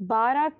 12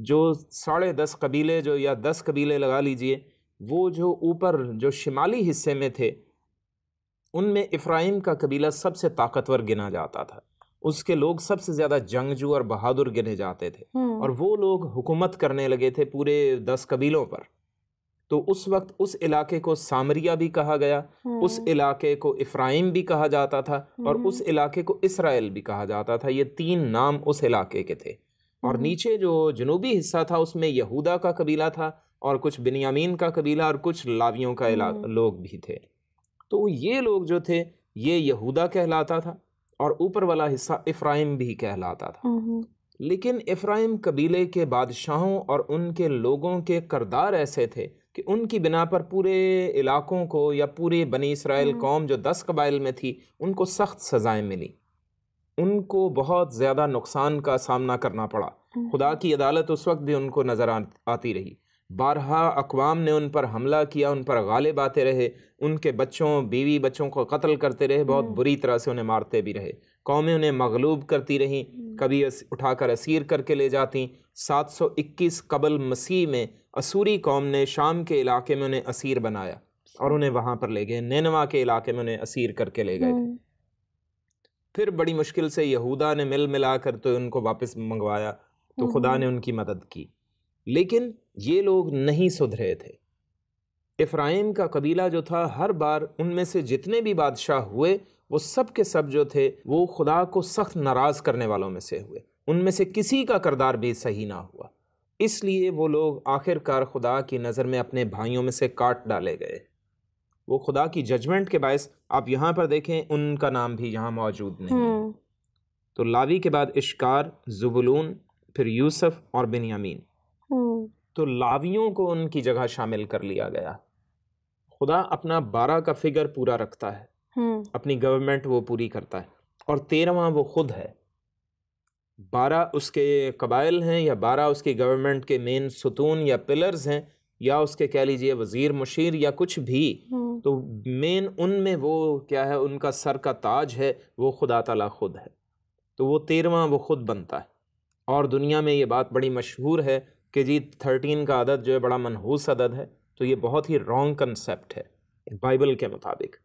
جو 10.5 قبیلے جو یا 10 قبیلے لگا لیجئے، وہ جو اوپر جو شمالی حصے میں تھے ان میں افرائیم کا قبیلہ سب سے طاقتور گنا جاتا تھا، اس کے لوگ سب سے زیادہ جنگجو اور بہادر گنے جاتے تھے، اور وہ لوگ حکومت کرنے لگے تھے پورے 10 قبیلوں پر۔ تو اس وقت اس علاقے کو سامریہ بھی کہا گیا، اس علاقے کو افرائیم بھی کہا جاتا تھا، اور اس علاقے کو اسرائیل بھی کہا جاتا تھا۔ یہ 3 نام اس علاقے کے تھے۔ اور نیچے جو جنوبی حصہ تھا اس میں یہودا کا قبیلہ تھا، اور کچھ بنیامین کا قبیلہ، اور کچھ لاویوں کا لوگ بھی تھے۔ تو یہ لوگ جو تھے یہ یہودا کہلاتا تھا، اور اوپر والا حصہ افرائیم بھی کہلاتا تھا۔ لیکن افرائیم قبیلے کے بادشاہوں اور ان کے لوگوں کے کردار ایسے تھے کہ ان کی بنا پر پورے علاقوں کو یا پورے بنی اسرائیل قوم جو 10 قبائل میں تھی ان کو سخت سزائیں ملی، ان کو بہت زیادہ نقصان کا سامنا کرنا پڑا۔ خدا کی عدالت اس وقت بھی ان کو نظر آتی رہی، بارہا اقوام نے ان پر حملہ کیا، ان پر غالب آتے رہے، ان کے بچوں بیوی بچوں کو قتل کرتے رہے، بہت بری طرح سے انہیں مارتے بھی رہے۔ قومیں انہیں مغلوب کرتی رہیں، کبھی اٹھا کر اسیر کر کے لے جاتی۔ 721 قبل مسیح میں اسوری قوم نے شام کے علاقے میں انہیں اسیر بنایا اور انہیں وہاں پر لے گئے، نینوا کے علاقے میں انہیں اسیر کر کے لے گئے تھے۔ پھر بڑی مشکل سے یہودا نے ملا کر تو ان کو واپس منگوایا، تو خدا نے ان کی مدد کی، لیکن یہ لوگ نہیں سدھرے تھے۔ افرائیم کا قبیلہ جو تھا، ہر بار ان میں سے جتنے بھی بادشاہ ہوئے وہ سب کے سب جو تھے وہ خدا کو سخت ناراض کرنے والوں میں سے ہوئے، ان میں سے کسی کا کردار بھی صحیح نہ ہوا، اس لیے وہ لوگ آخر کار خدا کی نظر میں اپنے بھائیوں میں سے کاٹ ڈالے گئے۔ وہ خدا کی ججمنٹ کے باعث آپ یہاں پر دیکھیں ان کا نام بھی یہاں موجود نہیں ہے۔ تو لاوی کے بعد اشکار، زبولون، پھر یوسف اور بنیامین۔ تو لاویوں کو ان کی جگہ شامل کر لیا گیا۔ خدا اپنا 12 کا فگر پورا رکھتا ہے، اپنی گورنمنٹ وہ پوری کرتا ہے، اور 13واں وہ خود ہے۔ 12 اس کے قبائل ہیں، یا 12 اس کی گورنمنٹ کے مین ستون یا پلرز ہیں، یا اس کے کہہ لیجئے وزیر مشیر یا کچھ بھی، تو مین ان میں وہ کیا ہے، ان کا سر کا تاج ہے، وہ خدا تعالیٰ خود ہے۔ تو وہ 13واں وہ خود بنتا ہے۔ اور دنیا میں یہ بات بڑی مشہور ہے کہ جی 13 کا عدد جو ہے بڑا منحوس عدد ہے، تو یہ بہت ہی رانگ کنسیپٹ ہے بائبل کے مطابق،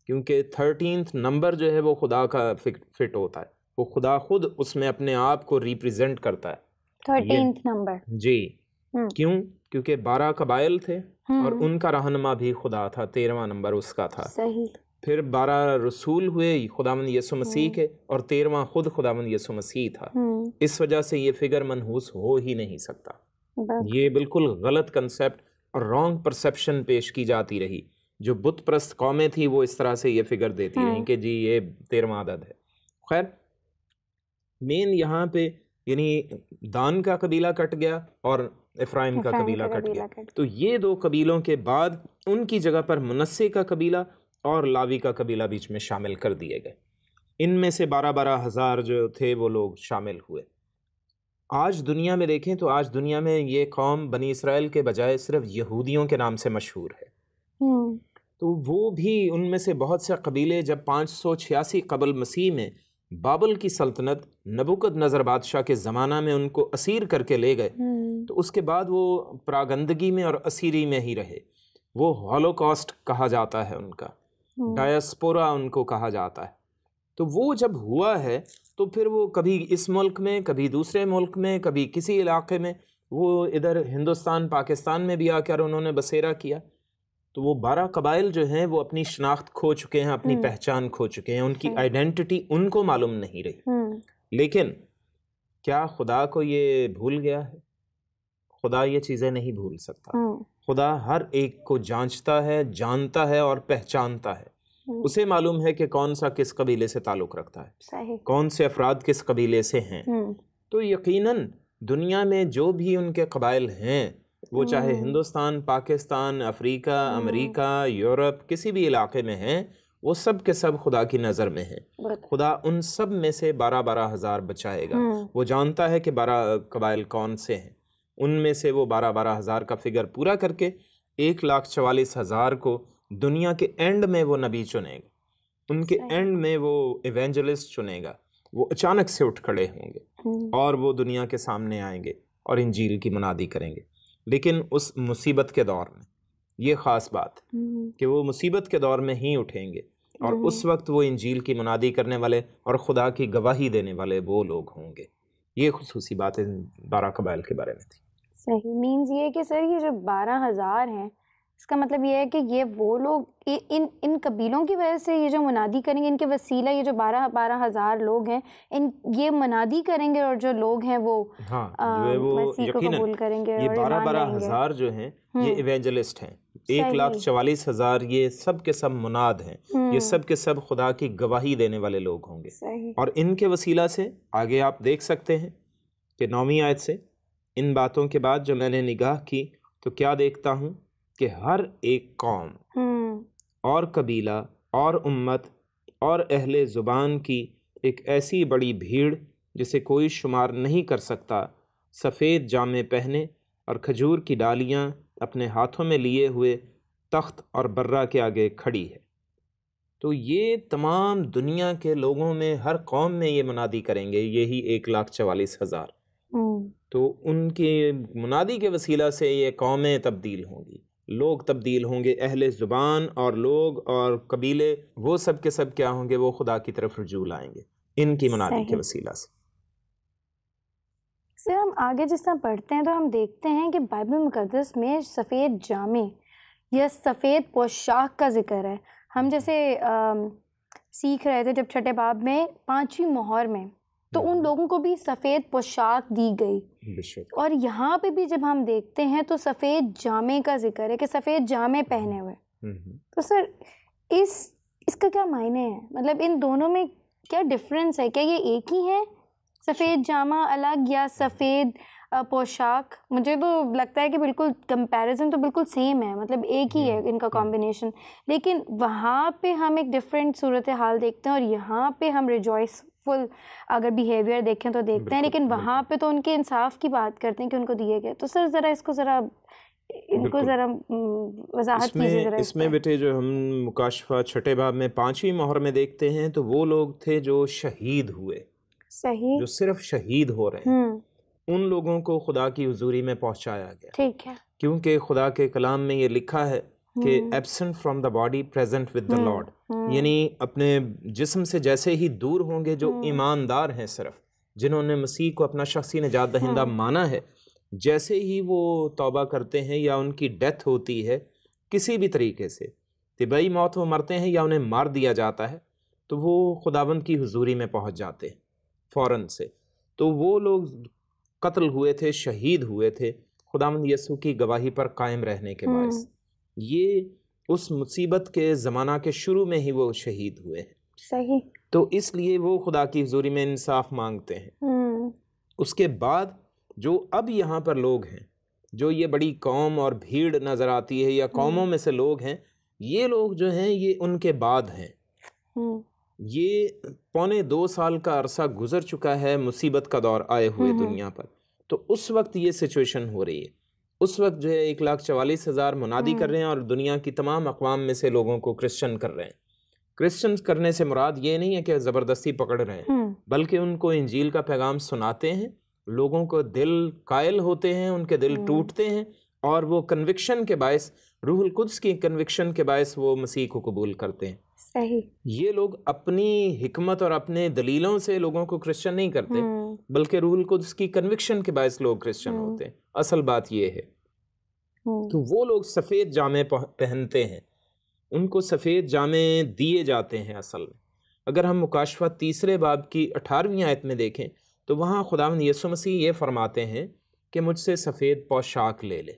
کیونکہ 13 نمبر جو ہے وہ خدا کا فٹ ہوتا ہے، وہ خدا خود اس میں اپنے آپ کو ریپریزنٹ کرتا ہے 13 نمبر۔ جی کیوں؟ کیونکہ 12 قبائل تھے اور ان کا رہنما بھی خدا تھا، 13واں نمبر اس کا تھا۔ صحیح۔ پھر 12 رسول ہوئے خداوند یسوع مسیح کے، اور 13واں خود خداوند یسوع مسیح تھا۔ اس وجہ سے یہ فگر منحوس ہو ہی نہیں سکتا۔ یہ بالکل غلط کنسیپٹ اور رانگ پرسیپشن پیش کی جاتی رہی۔ جو بت پرست قومیں تھیں وہ اس طرح سے یہ فگر دیتی رہیں کہ جی یہ 13واں عدد ہے۔ خیر، مین یہاں پہ یعنی دان کا قبیلہ کٹ گیا اور افرائیم کا قبیلہ کٹ گیا۔ تو یہ 2 قبیلوں کے بعد ان کی جگہ پر منسے کا قبیلہ اور لاوی کا قبیلہ بیچ میں شامل کر دیے گئے۔ ان میں سے 12 ہزار جو تھے وہ لوگ شامل ہوئے۔ آج دنیا میں دیکھیں تو آج دنیا میں یہ قوم بنی اسرائیل کے بجائے صرف یہودیوں کے نام سے مشہور ہے۔ تو وہ بھی ان میں سے بہت سے قبیلے جب 586 قبل مسیح میں بابل کی سلطنت نبوکد نظر بادشاہ کے زمانہ میں ان کو اسیر کر کے لے گئے، تو اس کے بعد وہ پراگندگی میں اور اسیری میں ہی رہے۔ وہ ہولوکاسٹ کہا جاتا ہے ان کا، ڈایاسپورا ان کو کہا جاتا ہے۔ تو وہ جب ہوا ہے تو پھر وہ کبھی اس ملک میں، کبھی دوسرے ملک میں، کبھی کسی علاقے میں، وہ ادھر ہندوستان پاکستان میں بھی آ کر انہوں نے بسیرا کیا۔ تو وہ 12 قبائل جو ہیں وہ اپنی شناخت کھو چکے ہیں، اپنی پہچان کھو چکے ہیں، ان کی آئیڈینٹی ان کو معلوم نہیں رہی۔ لیکن کیا خدا کو یہ بھول گیا ہے؟ خدا یہ چیزیں نہیں بھول سکتا۔ خدا ہر ایک کو جانچتا ہے، جانتا ہے اور پہچانتا ہے۔ اسے معلوم ہے کہ کون سا کس قبیلے سے تعلق رکھتا ہے، کون سے افراد کس قبیلے سے ہیں۔ تو یقیناً دنیا میں جو بھی ان کے قبائل ہیں، وہ چاہے ہندوستان، پاکستان، افریقہ، امریکہ، یورپ، کسی بھی علاقے میں ہیں، وہ سب کے سب خدا کی نظر میں ہیں۔ خدا ان سب میں سے 12 ہزار بچائے گا۔ وہ جانتا ہے کہ 12 قبائل کون سے ہیں، ان میں سے وہ 12 ہزار کا فگر پورا کر کے 1,44,000 کو دنیا کے اینڈ میں وہ نبی چنے گا، ان کے اینڈ میں وہ ایونجلسٹ چنے گا۔ وہ اچانک سے اٹھ کھڑے ہوں گے اور وہ دنیا کے سامنے آئیں گے اور انجیل کی منادی کریں گے، لیکن اس مصیبت کے دور میں یہ خاص بات ہے کہ وہ مصیبت کے دور میں ہی اٹھیں گے، اور اس وقت وہ انجیل کی منادی کرنے والے اور خدا کی گواہی دینے والے وہ لوگ ہوں گے۔ یہ خصوصی باتیں 12 قبائل کے بارے میں تھی۔ صحیح، مینز یہ کہ سر یہ جو 12,000 ہیں، اس کا مطلب یہ ہے کہ یہ وہ لوگ ان قبیلوں کی وجہ سے یہ جو منادی کریں گے، ان کے وسیلہ یہ جو 12,000 لوگ ہیں یہ منادی کریں گے، اور جو لوگ ہیں وہ مسیح کو قبول کریں گے یہ اور ایمان لائیں گے۔ 12,000 جو ہیں یہ ایونجلسٹ ہیں، 1,44,000 یہ سب کے سب مناد ہیں، یہ سب کے سب خدا کی گواہی دینے والے لوگ ہوں گے، اور ان کے وسیلہ سے آگے آپ دیکھ سکتے ہیں کہ 9ویں آیت سے ان باتوں کے بعد جو میں نے نگاہ کی تو کیا دیکھتا ہوں کہ ہر ایک قوم اور قبیلہ اور امت اور اہل زبان کی ایک ایسی بڑی بھیڑ جسے کوئی شمار نہیں کر سکتا، سفید جامے پہنے اور کھجور کی ڈالیاں اپنے ہاتھوں میں لیے ہوئے تخت اور برہ کے آگے کھڑی ہے۔ تو یہ تمام دنیا کے لوگوں میں ہر قوم میں یہ منادی کریں گے، یہی 1,44,000۔ تو ان کی منادی کے وسیلہ سے یہ قومیں تبدیل ہوں گی، لوگ تبدیل ہوں گے، اہل زبان اور لوگ اور قبیلے وہ سب کے سب کیا ہوں گے، وہ خدا کی طرف رجوع لائیں گے ان کی منادی کے وسیلہ سے۔ سر ہم آگے جس طرح پڑھتے ہیں تو ہم دیکھتے ہیں کہ بائبل مقدس میں سفید جامے یا سفید پوشاک کا ذکر ہے۔ ہم جیسے سیکھ رہے تھے جب چھٹے باب میں 5ویں مہر میں، تو ان لوگوں کو بھی سفید پوشاک دی گئی، اور یہاں پہ بھی جب ہم دیکھتے ہیں تو سفید جامے کا ذکر ہے کہ سفید جامے پہنے ہوئے۔ تو سر اس کا کیا معنی ہے؟ مطلب ان دونوں میں کیا ڈفرینس ہے؟ کیا یہ ایک ہی ہے، سفید جامہ الگ یا سفید پوشاک؟ مجھے تو لگتا ہے کہ بالکل کمپیریزن تو بالکل سیم ہے، مطلب ایک ہی ہے ان کا کمبینیشن، لیکن وہاں پہ ہم ایک ڈفرینٹ صورتحال دیکھتے ہیں اور یہاں پہ ہم ریجوائس فل اگر بیہیویئر دیکھیں تو دیکھتے ہیں، لیکن وہاں پہ تو ان کے انصاف کی بات کرتے ہیں کہ ان کو دیے گئے۔ تو سر ذرا اس کو ذرا وضاحت کیجیے ذرا۔ اس میں بیٹے جو ہم مکاشفہ چھٹے باب میں 5ویں مہر میں دیکھتے ہیں تو وہ لوگ تھے جو شہید ہوئے، صحیح، جو صرف شہید ہو رہے ہیں، ان لوگوں کو خدا کی حضوری میں پہنچایا گیا، ٹھیک ہے، کیونکہ خدا کے کلام میں یہ لکھا ہے کہ absent from the body present with the lord, یعنی اپنے جسم سے جیسے ہی دور ہوں گے جو ایماندار ہیں، صرف جنہوں نے مسیح کو اپنا شخصی نجات دہندہ مانا ہے، جیسے ہی وہ توبہ کرتے ہیں یا ان کی ڈیتھ ہوتی ہے کسی بھی طریقے سے، طبعی موت وہ مرتے ہیں یا انہیں مار دیا جاتا ہے، تو وہ خداوند کی حضوری میں پہنچ جاتے ہیں فوراً سے۔ تو وہ لوگ قتل ہوئے تھے، شہید ہوئے تھے خداوند یسوع کی گواہی پر قائم رہنے کے باعث۔ یہ اس مصیبت کے زمانہ کے شروع میں ہی وہ شہید ہوئے ہیں، صحیح، تو اس لیے وہ خدا کی حضوری میں انصاف مانگتے ہیں۔ اس کے بعد جو اب یہاں پر لوگ ہیں، جو یہ بڑی قوم اور بھیڑ نظر آتی ہے یا قوموں میں سے لوگ ہیں، یہ لوگ جو ہیں یہ ان کے بعد ہیں۔ یہ 2.25 سال کا عرصہ گزر چکا ہے مصیبت کا دور آئے ہوئے دنیا پر، تو اس وقت یہ سچویشن ہو رہی ہے۔ اس وقت جو ہے 1,44,000 منادی کر رہے ہیں اور دنیا کی تمام اقوام میں سے لوگوں کو کرسچن کر رہے ہیں۔ کرسچن کرنے سے مراد یہ نہیں ہے کہ زبردستی پکڑ رہے ہیں، بلکہ ان کو انجیل کا پیغام سناتے ہیں، لوگوں کو دل قائل ہوتے ہیں، ان کے دل ٹوٹتے ہیں، اور وہ کنوکشن کے باعث، روح القدس کی کنوکشن کے باعث وہ مسیح کو قبول کرتے ہیں۔ صحیح، یہ لوگ اپنی حکمت اور اپنے دلیلوں سے لوگوں کو کرسچن نہیں کرتے، بلکہ روح القدس کی کنوکشن کے باعث لوگ کرسچن ہوتے ہیں۔ اصل بات یہ ہے، تو وہ لوگ سفید جامے پہنتے ہیں، ان کو سفید جامے دیے جاتے ہیں۔ اصل میں اگر ہم مکاشفہ 3 باب کی 18ویں آیت میں دیکھیں تو وہاں خداوند یسوع مسیح یہ فرماتے ہیں کہ مجھ سے سفید پوشاک لے لے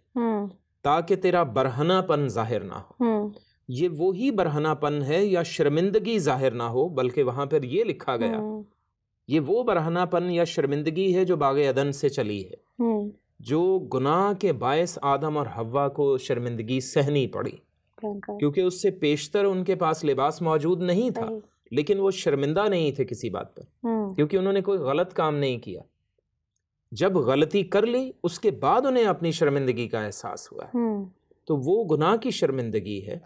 تاکہ تیرا برہنہ پن ظاہر نہ ہو۔ یہ وہی برہنہ پن ہے یا شرمندگی ظاہر نہ ہو، بلکہ وہاں پر یہ لکھا گیا، یہ وہ برہنہ پن یا شرمندگی ہے جو باغ عدن سے چلی ہے، جو گناہ کے باعث آدم اور حوا کو شرمندگی سہنی پڑی، کیونکہ اس سے پیشتر ان کے پاس لباس موجود نہیں تھا، لیکن وہ شرمندہ نہیں تھے کسی بات پر، کیونکہ انہوں نے کوئی غلط کام نہیں کیا۔ جب غلطی کر لی اس کے بعد انہیں اپنی شرمندگی کا احساس ہوا، تو وہ گناہ کی شرمندگی ہے۔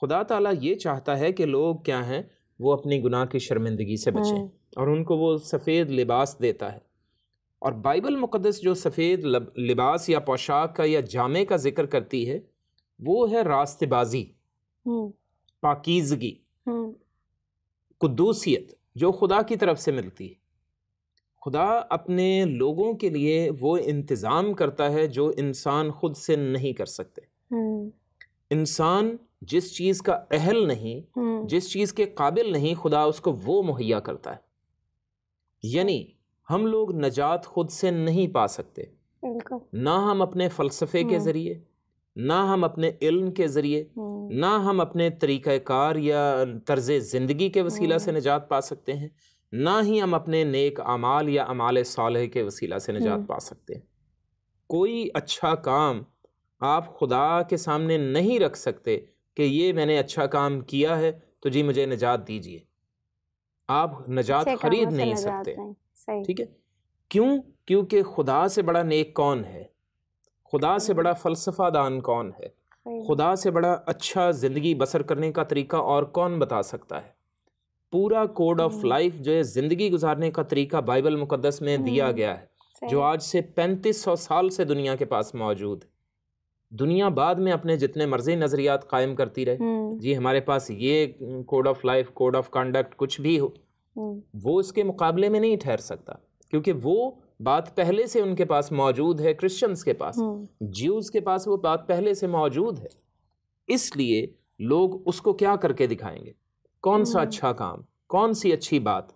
خدا تعالیٰ یہ چاہتا ہے کہ لوگ کیا ہیں، وہ اپنی گناہ کی شرمندگی سے بچیں، اور ان کو وہ سفید لباس دیتا ہے، اور بائبل مقدس جو سفید لباس یا پوشاک کا یا جامے کا ذکر کرتی ہے وہ ہے راست بازی، پاکیزگی، قدوسیت جو خدا کی طرف سے ملتی ہے۔ خدا اپنے لوگوں کے لیے وہ انتظام کرتا ہے جو انسان خود سے نہیں کر سکتے۔ انسان جس چیز کا اہل نہیں، جس چیز کے قابل نہیں، خدا اس کو وہ مہیا کرتا ہے۔ یعنی ہم لوگ نجات خود سے نہیں پا سکتے، نہ ہم اپنے فلسفے کے ذریعے، نہ ہم اپنے علم کے ذریعے، نہ ہم اپنے طریقہ کار یا طرز زندگی کے وسیلہ سے نجات پا سکتے ہیں، نہ ہی ہم اپنے نیک اعمال یا اعمال صالح کے وسیلہ سے نجات پا سکتے ہیں۔ کوئی اچھا کام آپ خدا کے سامنے نہیں رکھ سکتے کہ یہ میں نے اچھا کام کیا ہے تو جی مجھے نجات دیجیے۔ آپ نجات خرید نہیں سکتے، ٹھیک ہے؟ کیوں؟ کیونکہ خدا سے بڑا نیک کون ہے؟ خدا سے بڑا فلسفہ دان کون ہے؟ خدا سے بڑا اچھا زندگی بسر کرنے کا طریقہ اور کون بتا سکتا ہے؟ پورا کوڈ آف لائف جو ہے زندگی گزارنے کا طریقہ بائبل مقدس میں دیا گیا ہے، جو آج سے 3500 سال سے دنیا کے پاس موجود ہے۔ دنیا بعد میں اپنے جتنے مرضی نظریات قائم کرتی رہے، جی ہمارے پاس یہ code of life, code of conduct کچھ بھی ہو، وہ اس کے مقابلے میں نہیں ٹھہر سکتا، کیونکہ وہ بات پہلے سے ان کے پاس موجود ہے، کرسچنز کے پاس، جیوز کے پاس وہ بات پہلے سے موجود ہے۔ اس لیے لوگ اس کو کیا کر کے دکھائیں گے؟ کون سا اچھا کام، کون سی اچھی بات،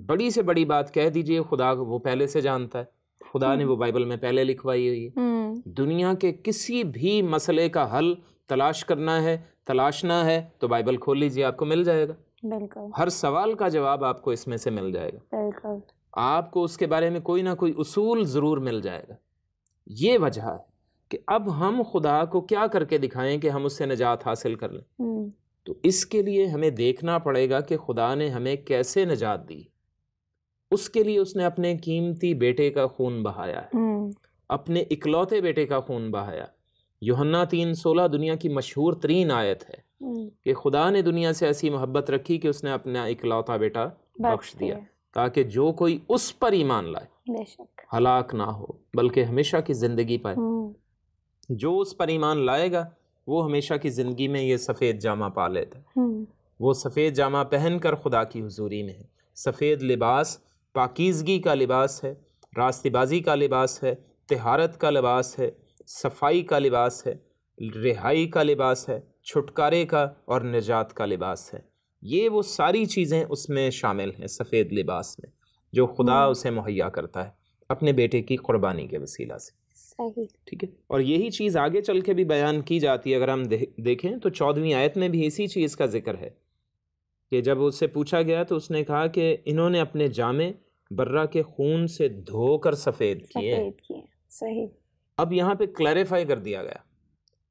بڑی سے بڑی بات کہہ دیجئے خدا وہ پہلے سے جانتا ہے، خدا نے وہ بائبل میں پہلے لکھوائی ہوئی ہے۔ دنیا کے کسی بھی مسئلے کا حل تلاش کرنا ہے، تلاشنا ہے تو بائبل کھول لیجئے، آپ کو مل جائے گا۔ بالکل، ہر سوال کا جواب آپ کو اس میں سے مل جائے گا۔ بالکل، آپ کو اس کے بارے میں کوئی نہ کوئی اصول ضرور مل جائے گا۔ یہ وجہ ہے کہ اب ہم خدا کو کیا کر کے دکھائیں کہ ہم اس سے نجات حاصل کر لیں؟ تو اس کے لیے ہمیں دیکھنا پڑے گا کہ خدا نے ہمیں کیسے نجات دی۔ اس کے لیے اس نے اپنے قیمتی بیٹے کا خون بہایا ہے، اپنے اکلوتے بیٹے کا خون بہایا۔ یوحنا 3:16 دنیا کی مشہور ترین آیت ہے کہ خدا نے دنیا سے ایسی محبت رکھی کہ اس نے اپنا اکلوتا بیٹا بخش دیا تاکہ جو کوئی اس پر ایمان لائے ہلاک نہ ہو بلکہ ہمیشہ کی زندگی پائے۔ جو اس پر ایمان لائے گا وہ ہمیشہ کی زندگی میں یہ سفید جامہ پا لیتا ہے۔ وہ سفید جامہ پہن کر خدا کی حضوری میں ہے۔ سفید لباس پاکیزگی کا لباس ہے، راستے بازی کا لباس ہے، طہارت کا لباس ہے، صفائی کا لباس ہے، رہائی کا لباس ہے، چھٹکارے کا اور نجات کا لباس ہے۔ یہ وہ ساری چیزیں اس میں شامل ہیں سفید لباس میں، جو خدا اسے مہیا کرتا ہے اپنے بیٹے کی قربانی کے وسیلہ سے۔ ٹھیک ہے، اور یہی چیز آگے چل کے بھی بیان کی جاتی ہے۔ اگر ہم دیکھیں تو 14ویں آیت میں بھی اسی چیز کا ذکر ہے کہ جب اس سے پوچھا گیا تو اس نے کہا کہ انہوں نے اپنے جامے برہ کے خون سے دھو کر سفید کیے۔ صحیح۔ اب یہاں پہ کلیریفائی کر دیا گیا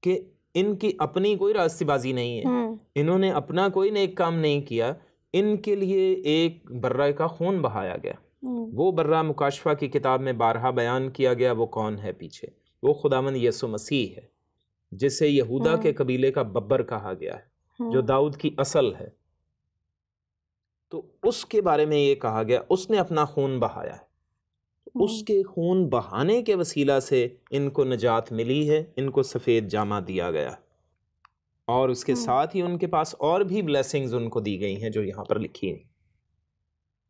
کہ ان کی اپنی کوئی راستے بازی نہیں ہے، انہوں نے اپنا کوئی نیک کام نہیں کیا، ان کے لیے ایک برہ کا خون بہایا گیا۔ وہ برہ مکاشفہ کی کتاب میں بارہا بیان کیا گیا، وہ کون ہے پیچھے؟ وہ خداوند یسوع مسیح ہے، جسے یہودا کے قبیلے کا ببر کہا گیا ہے، جو داؤد کی اصل ہے۔ تو اس کے بارے میں یہ کہا گیا اس نے اپنا خون بہایا ہے۔ اس کے خون بہانے کے وسیلہ سے ان کو نجات ملی ہے، ان کو سفید جامہ دیا گیا، اور اس کے ساتھ ہی ان کے پاس اور بھی بلیسنگز ان کو دی گئی ہیں جو یہاں پر لکھی ہیں۔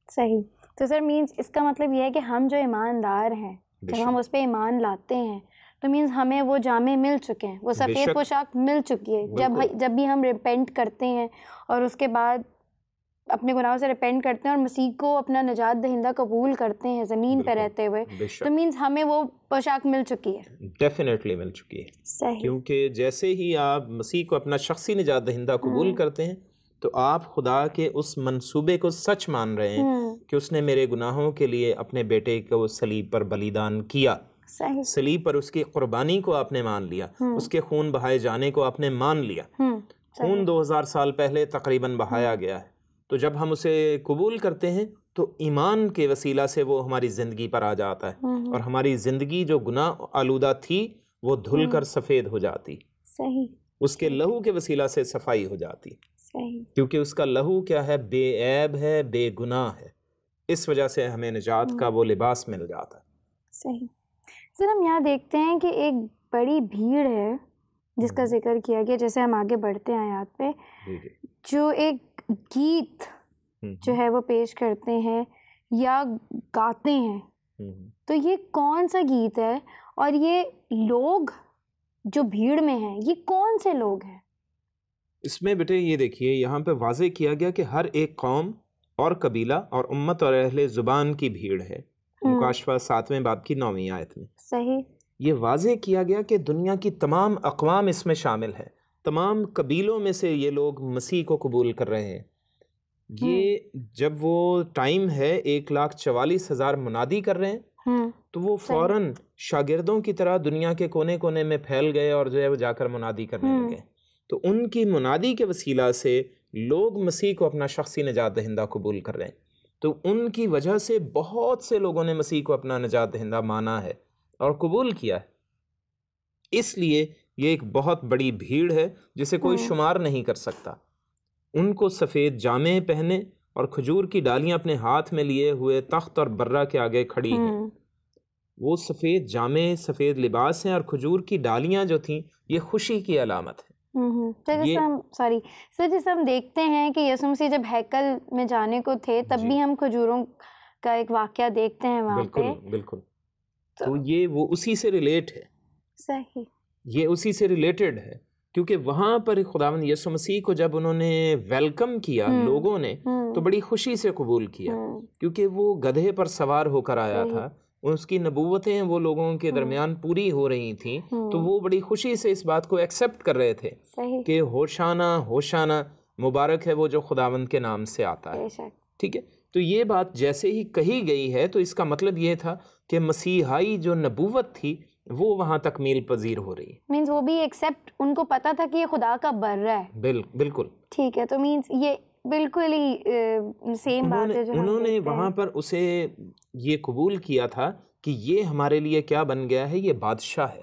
صحیح۔ تو سر مینز اس کا مطلب یہ ہے کہ ہم جو ایماندار ہیں، جب ہم اس پہ ایمان لاتے ہیں تو مینز ہمیں وہ جامے مل چکے ہیں، وہ سفید پوشاک مل چکی ہے۔ جب بھی ہم ریپینٹ کرتے ہیں اور اس کے بعد اپنے گناہوں سے ریپینٹ کرتے ہیں اور مسیح کو اپنا نجات دہندہ قبول کرتے ہیں زمین پہ رہتے ہوئے، تو مینز ہمیں وہ پوشاک مل چکی ہے۔ ڈیفینیٹلی مل چکی ہے۔ صحیح۔ کیونکہ جیسے ہی آپ مسیح کو اپنا شخصی نجات دہندہ قبول کرتے ہیں تو آپ خدا کے اس منصوبے کو سچ مان رہے ہیں کہ اس نے میرے گناہوں کے لیے اپنے بیٹے کو صلیب پر بلیدان کیا۔ صلیب پر اس کی قربانی کو آپ نے مان لیا، اس کے خون بہائے جانے کو آپ نے مان لیا۔ خون 2000 سال پہلے تقریباً بہایا گیا ہے، تو جب ہم اسے قبول کرتے ہیں تو ایمان کے وسیلہ سے وہ ہماری زندگی پر آ جاتا ہے، اور ہماری زندگی جو گناہ آلودہ تھی وہ دھل کر سفید ہو جاتی۔ صحیح۔ اس کے لہو کے وسیلہ سے صفائی ہو جاتی، کیونکہ اس کا لہو کیا ہے؟ بے عیب ہے، بے گناہ ہے۔ اس وجہ سے ہمیں نجات کا وہ لباس مل جاتا ہے۔ صحیح. سر ہم یہاں دیکھتے ہیں کہ ایک بڑی بھیڑ ہے جس کا ذکر کیا گیا، جیسے ہم آگے بڑھتے ہیں آیات پہ، جو ایک گیت جو ہے وہ پیش کرتے ہیں یا گاتے ہیں. تو یہ کون سا گیت ہے اور یہ لوگ جو بھیڑ میں ہیں یہ کون سے لوگ ہیں؟ اس میں بیٹے یہ دیکھیے یہاں پہ واضح کیا گیا کہ ہر ایک قوم اور قبیلہ اور امت اور اہل زبان کی بھیڑ ہے. مکاشفہ 7ویں باب کی 9ویں آیت میں صحیح یہ واضح کیا گیا کہ دنیا کی تمام اقوام اس میں شامل ہیں، تمام قبیلوں میں سے یہ لوگ مسیح کو قبول کر رہے ہیں. یہ جب وہ ٹائم ہے 1,44,000 منادی کر رہے ہیں تو وہ فوراً شاگردوں کی طرح دنیا کے کونے کونے میں پھیل گئے اور جو ہے وہ جا کر منادی کرنے لگے. تو ان کی منادی کے وسیلہ سے لوگ مسیح کو اپنا شخصی نجات دہندہ قبول کر رہے ہیں. تو ان کی وجہ سے بہت سے لوگوں نے مسیح کو اپنا نجات دہندہ مانا ہے اور قبول کیا ہے. اس لیے یہ ایک بہت بڑی بھیڑ ہے جسے کوئی شمار نہیں کر سکتا. ان کو سفید جامے پہنے اور کھجور کی ڈالیاں اپنے ہاتھ میں لیے ہوئے تخت اور برہ کے آگے کھڑی ہیں. وہ سفید جامے، سفید لباس ہیں اور کھجور کی ڈالیاں جو تھیں یہ خوشی کی علامت ہے. جیسے ہم دیکھتے ہیں کہ یسوع مسیح جب ہیکل میں جانے کو تھے تب بھی ہم کھجوروں کا ایک واقعہ دیکھتے ہیں وہاں پہ. بالکل. تو یہ وہ اسی سے ریلیٹ ہے. صحیح. یہ اسی سے ریلیٹڈ ہے کیونکہ وہاں پر خداوند یسوع مسیح کو جب انہوں نے ویلکم کیا لوگوں نے تو بڑی خوشی سے قبول کیا کیونکہ وہ گدھے پر سوار ہو کر آیا تھا. اس کی نبوتیں وہ لوگوں کے درمیان پوری ہو رہی تھیں تو وہ بڑی خوشی سے اس بات کو ایکسیپٹ کر رہے تھے کہ ہوشانہ ہوشانہ، مبارک ہے وہ جو خداوند کے نام سے آتا ہے. ٹھیک ہے. تو یہ بات جیسے ہی کہی گئی ہے تو اس کا مطلب یہ تھا کہ مسیحائی جو نبوت تھی وہ وہاں تکمیل پذیر ہو رہی ہے. مینز وہ بھی ایکسیپٹ، ان کو پتا تھا کہ یہ خدا کا برہ ہے. بالکل. ٹھیک ہے. تو مینز یہ بالکل ہی سیم بات ہے جو انہوں نے وہاں پر اسے یہ قبول کیا تھا کہ یہ ہمارے لیے کیا بن گیا ہے، یہ بادشاہ ہے.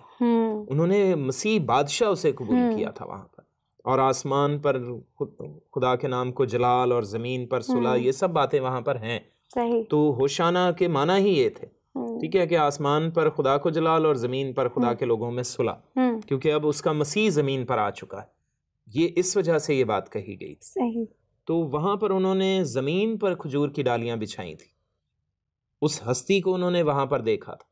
انہوں نے مسیح بادشاہ اسے قبول کیا تھا وہاں پر. اور آسمان پر خدا کے نام کو جلال اور زمین پر صلح، یہ سب باتیں وہاں پر ہیں. تو ہوشانہ کے معنی ہی یہ تھے. ٹھیک ہے کہ آسمان پر خدا کو جلال اور زمین پر خدا کے لوگوں میں صلح، کیونکہ اب اس کا مسیح زمین پر آ چکا ہے. یہ اس وجہ سے یہ بات کہی گئی تھی. صحیح. تو وہاں پر انہوں نے زمین پر کھجور کی ڈالیاں بچھائی تھیں. اس ہستی کو انہوں نے وہاں پر دیکھا تھا.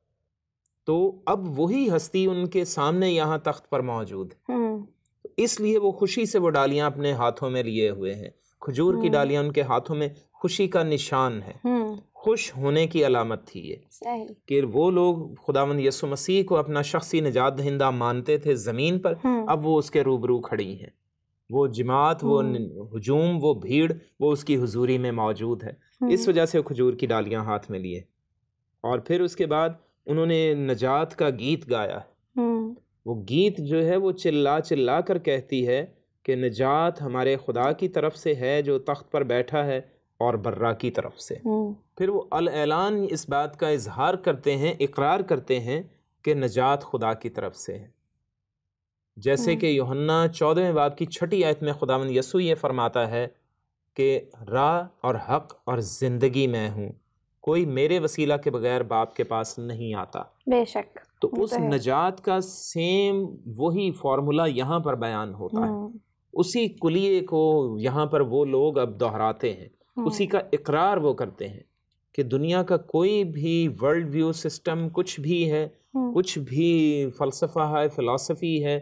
تو اب وہی ہستی ان کے سامنے یہاں تخت پر موجود ہے. اس لیے وہ خوشی سے وہ ڈالیاں اپنے ہاتھوں میں لیے ہوئے ہیں. کھجور کی ڈالیاں ان کے ہاتھوں میں خوشی کا نشان ہے، خوش ہونے کی علامت تھی یہ کہ وہ لوگ خداوند یسوع مسیح کو اپنا شخصی نجات دہندہ مانتے تھے زمین پر، اب وہ اس کے روبرو کھڑی ہیں. وہ جماعت، وہ ہجوم، وہ بھیڑ، وہ اس کی حضوری میں موجود ہے. اس وجہ سے کھجور کی ڈالیاں ہاتھ میں لیے. اور پھر اس کے بعد انہوں نے نجات کا گیت گایا ہے. وہ گیت جو ہے وہ چلا چلا کر کہتی ہے کہ نجات ہمارے خدا کی طرف سے ہے جو تخت پر بیٹھا ہے اور برہ کی طرف سے. پھر وہ الاعلان اس بات کا اظہار کرتے ہیں، اقرار کرتے ہیں کہ نجات خدا کی طرف سے ہے. جیسے کہ یوحنا 14ویں باب کی 6 آیت میں خداوند یسوع یہ فرماتا ہے کہ راہ اور حق اور زندگی میں ہوں، کوئی میرے وسیلہ کے بغیر باپ کے پاس نہیں آتا. بے شک. تو اس نجات کا سیم وہی فارمولا یہاں پر بیان ہوتا ہے. اسی کلیے کو یہاں پر وہ لوگ اب دہراتے ہیں، اسی کا اقرار وہ کرتے ہیں کہ دنیا کا کوئی بھی ورلڈ ویو سسٹم کچھ بھی ہے، کچھ بھی فلسفہ ہے، فلسفی ہے،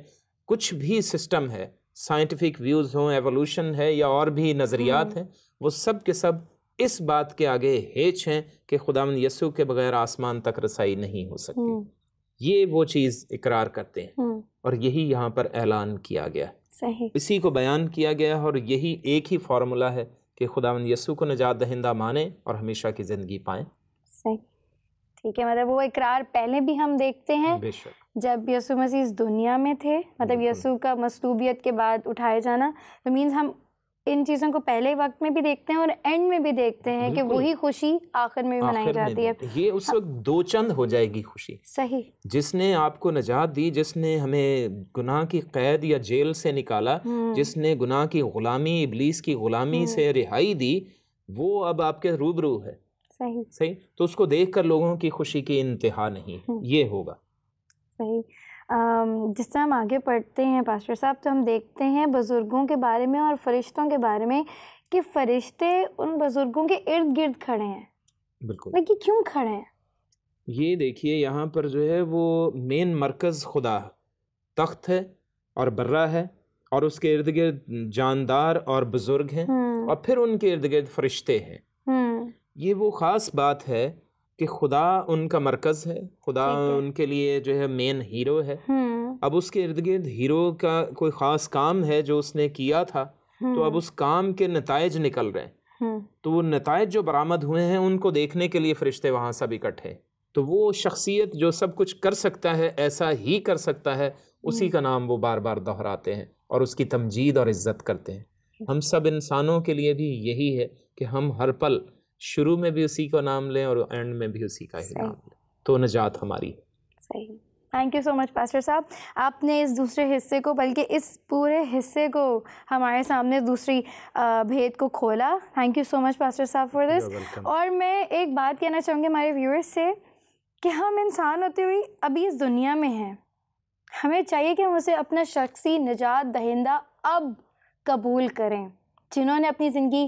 کچھ بھی سسٹم ہے، سائنٹیفک ویوز ہوں، ایوولوشن ہے یا اور بھی نظریات ہیں، وہ سب کے سب اس بات کے آگے ہیچ ہیں کہ خداوند یسوع کے بغیر آسمان تک رسائی نہیں ہو سکتی. یہ وہ چیز اقرار کرتے ہیں اور یہی یہاں پر اعلان کیا گیا. صحیح. اسی کو بیان کیا گیا اور یہی ایک ہی فارمولا ہے کہ خداوند یسوع کو نجات دہندہ مانیں اور ہمیشہ کی زندگی پائیں. صحیح. ٹھیک ہے. مطلب وہ اقرار پہلے بھی ہم دیکھتے ہیں بے شک جب یسوع مسیح اس دنیا میں تھے، مطلب یسوع کا مصلوبیت کے بعد اٹھائے جانا، تو مینز ہم ان چیزوں کو پہلے وقت میں بھی دیکھتے ہیں اور اینڈ میں بھی دیکھتے ہیں کہ وہی خوشی آخر میں بھی منائی جاتی ہے. یہ اس وقت دو چند ہو جائے گی خوشی. صحیح. جس نے آپ کو نجات دی، جس نے ہمیں گناہ کی قید یا جیل سے نکالا، جس نے گناہ کی غلامی، ابلیس کی غلامی سے رہائی دی، وہ اب آپ کے روبرو ہے. صحیح. تو اس کو دیکھ کر لوگوں کی خوشی کی انتہا نہیں ہے. یہ ہوگا. صحیح. جس طرح ہم آگے پڑھتے ہیں پاسٹر صاحب تو ہم دیکھتے ہیں بزرگوں کے بارے میں اور فرشتوں کے بارے میں کہ فرشتے ان بزرگوں کے ارد گرد کھڑے ہیں. بالکل. لیکن کیوں کھڑے ہیں؟ یہ دیکھیے یہاں پر جو ہے وہ مین مرکز خدا تخت ہے اور برہ ہے اور اس کے ارد گرد جاندار اور بزرگ ہیں اور پھر ان کے ارد گرد فرشتے ہیں. یہ وہ خاص بات ہے کہ خدا ان کا مرکز ہے. خدا ان کے لیے جو ہے مین ہیرو ہے. اب اس کے ارد گرد ہیرو کا کوئی خاص کام ہے جو اس نے کیا تھا تو اب اس کام کے نتائج نکل رہے ہیں. تو وہ نتائج جو برآمد ہوئے ہیں ان کو دیکھنے کے لیے فرشتے وہاں سب اکٹھے. تو وہ شخصیت جو سب کچھ کر سکتا ہے ایسا ہی کر سکتا ہے اسی کا نام وہ بار بار دہراتے ہیں اور اس کی تمجید اور عزت کرتے ہیں. ہم سب انسانوں کے لیے بھی یہی ہے کہ ہم ہر پل شروع میں بھی اسی کا نام لیں اور اینڈ میں بھی اسی کا ہی نام لیں تو نجات ہماری. صحیح. Thank you so much pastor صاحب. آپ نے اس دوسرے حصے کو بلکہ اس پورے حصے کو ہمارے سامنے دوسری بھید کو کھولا. Thank you so much pastor صاحب فار دس. اور میں ایک بات کہنا چاہوں گی ہمارے ویورز سے کہ ہم انسان ہوتے ہوئے ابھی اس دنیا میں ہیں. ہمیں چاہیے کہ ہم اسے اپنا شخصی نجات دہندہ اب قبول کریں. جنہوں نے اپنی زندگی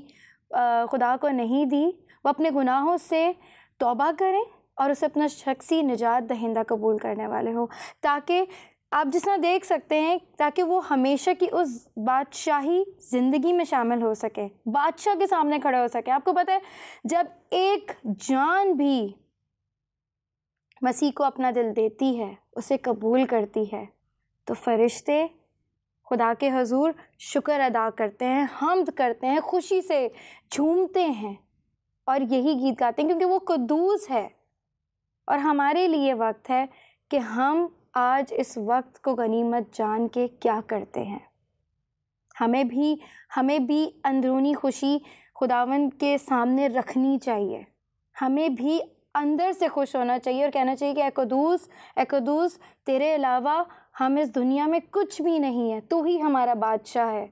خدا کو نہیں دی وہ اپنے گناہوں سے توبہ کریں اور اسے اپنا شخصی نجات دہندہ قبول کرنے والے ہوں تاکہ آپ جس طرح دیکھ سکتے ہیں تاکہ وہ ہمیشہ کی اس بادشاہی زندگی میں شامل ہو سکے, بادشاہ کے سامنے کھڑے ہو سکے. آپ کو پتہ ہے جب ایک جان بھی مسیح کو اپنا دل دیتی ہے اسے قبول کرتی ہے تو فرشتے خدا کے حضور شکر ادا کرتے ہیں, حمد کرتے ہیں, خوشی سے جھومتے ہیں اور یہی گیت گاتے ہیں کیونکہ وہ قدوس ہے. اور ہمارے لیے وقت ہے کہ ہم آج اس وقت کو غنیمت جان کے کیا کرتے ہیں. ہمیں بھی اندرونی خوشی خداوند کے سامنے رکھنی چاہیے. ہمیں بھی اندر سے خوش ہونا چاہیے اور کہنا چاہیے کہ اے قدوس تیرے علاوہ ہم اس دنیا میں کچھ بھی نہیں ہے, تو ہی ہمارا بادشاہ ہے.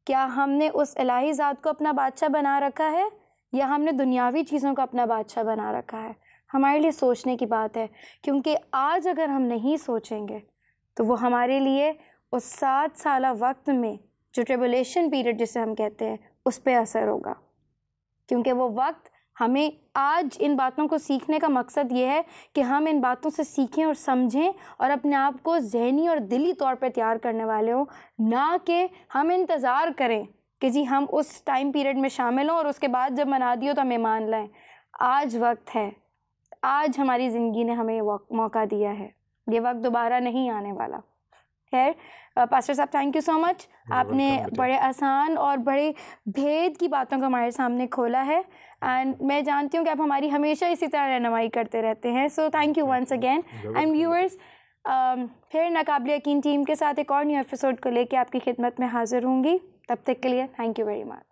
کیا ہم نے اس الہی ذات کو اپنا بادشاہ بنا رکھا ہے یا ہم نے دنیاوی چیزوں کو اپنا بادشاہ بنا رکھا ہے؟ ہمارے لیے سوچنے کی بات ہے کیونکہ آج اگر ہم نہیں سوچیں گے تو وہ ہمارے لیے اس 7 سالہ وقت میں جو ٹریبولیشن پیریڈ جسے ہم کہتے ہیں اس پہ اثر ہوگا. کیونکہ وہ وقت ہمیں آج ان باتوں کو سیکھنے کا مقصد یہ ہے کہ ہم ان باتوں سے سیکھیں اور سمجھیں اور اپنے آپ کو ذہنی اور دلی طور پہ تیار کرنے والے ہوں, نہ کہ ہم انتظار کریں کہ جی ہم اس ٹائم پیریڈ میں شامل ہوں اور اس کے بعد جب منا دی ہو تو ہم ایمان لائیں. آج وقت ہے, آج ہماری زندگی نے ہمیں موقع دیا ہے, یہ وقت دوبارہ نہیں آنے والا. خیر پاسٹر صاحب تھینک یو سو مچ. آپ نے بڑے آسان اور بڑے بھید کی باتوں کو ہمارے سامنے کھولا ہے اینڈ میں جانتی ہوں کہ آپ ہماری ہمیشہ اسی طرح رہنمائی کرتے رہتے ہیں. So thank you once again. And viewers پھر ناقابل یقین ٹیم کے ساتھ ایک اور نیو ایپیسوڈ کو لے کے آپ کی خدمت میں حاضر ہوں گی. تب تک کے لیے تھینک یو ویری مچ.